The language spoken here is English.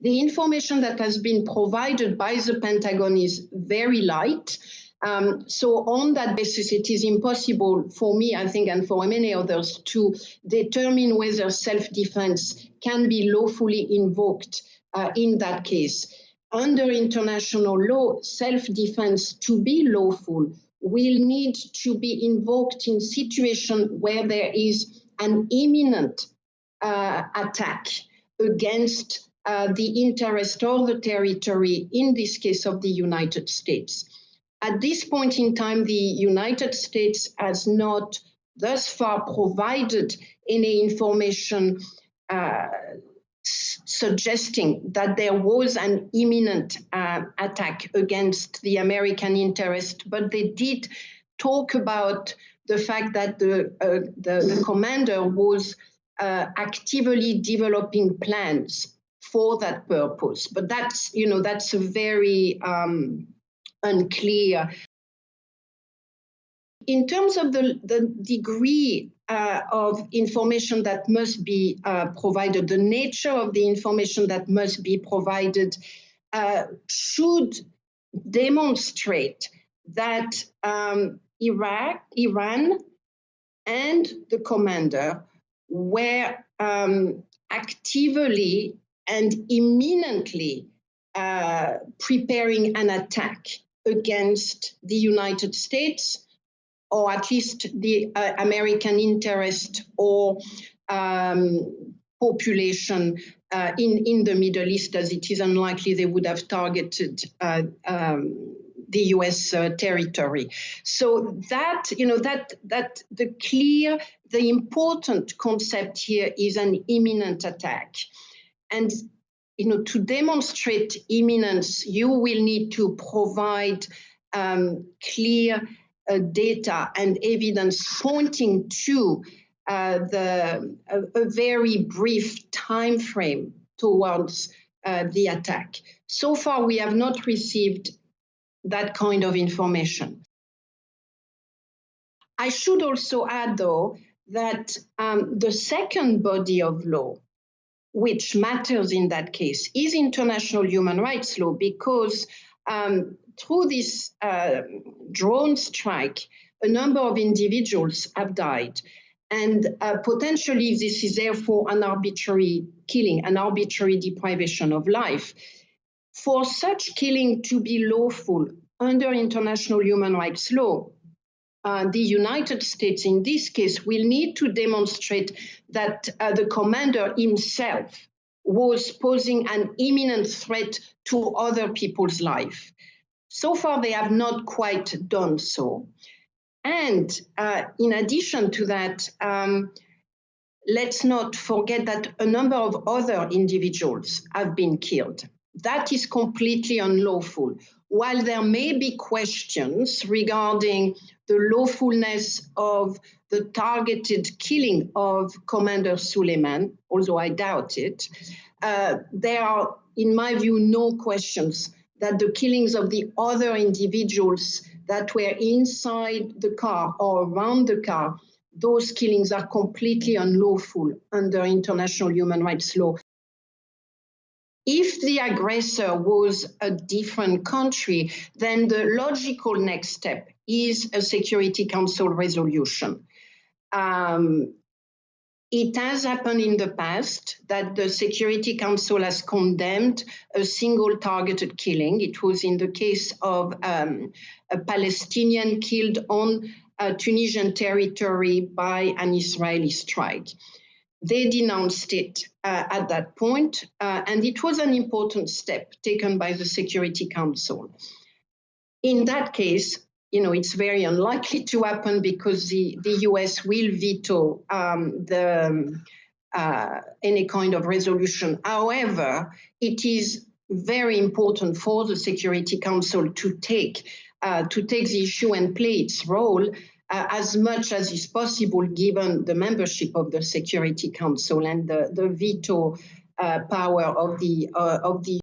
The information that has been provided by the Pentagon is very light. So on that basis, it is impossible for me, I think, and for many others to determine whether self-defense can be lawfully invoked in that case. Under international law, self-defense to be lawful will need to be invoked in situations where there is an imminent attack against the interest or the territory, in this case of the United States. At this point in time, the United States has not thus far provided any information suggesting that there was an imminent attack against the American interest, but they did talk about the fact that the commander was actively developing plans for that purpose. But that's a very unclear. In terms of the degree of information that must be provided, the nature of the information that must be provided should demonstrate that Iran and the commander were actively and imminently preparing an attack against the United States, or at least the American interest or population in the Middle East, as it is unlikely they would have targeted the U.S. territory. So that the important concept here is an imminent attack. And to demonstrate imminence, you will need to provide clear data and evidence pointing to a very brief time frame towards the attack. So far, we have not received that kind of information. I should also add, though, that the second body of law which matters in that case is international human rights law, because through this drone strike, a number of individuals have died. And potentially this is therefore an arbitrary killing, an arbitrary deprivation of life. For such killing to be lawful under international human rights law, the United States in this case will need to demonstrate that the commander himself was posing an imminent threat to other people's life. So far, they have not quite done so. And in addition to that, let's not forget that a number of other individuals have been killed. That is completely unlawful. While there may be questions regarding the lawfulness of the targeted killing of Commander Soleimani, although I doubt it, there are, in my view, no questions that the killings of the other individuals that were inside the car or around the car, those killings are completely unlawful under international human rights law. If the aggressor was a different country, then the logical next step is a Security Council resolution. It has happened in the past that the Security Council has condemned a single targeted killing. It was in the case of a Palestinian killed on Tunisian territory by an Israeli strike. They denounced it at that point, and it was an important step taken by the Security Council. In that case, it's very unlikely to happen because the US will veto any kind of resolution. However, it is very important for the Security Council to take the issue and play its role as much as is possible, given the membership of the Security Council and the veto power of the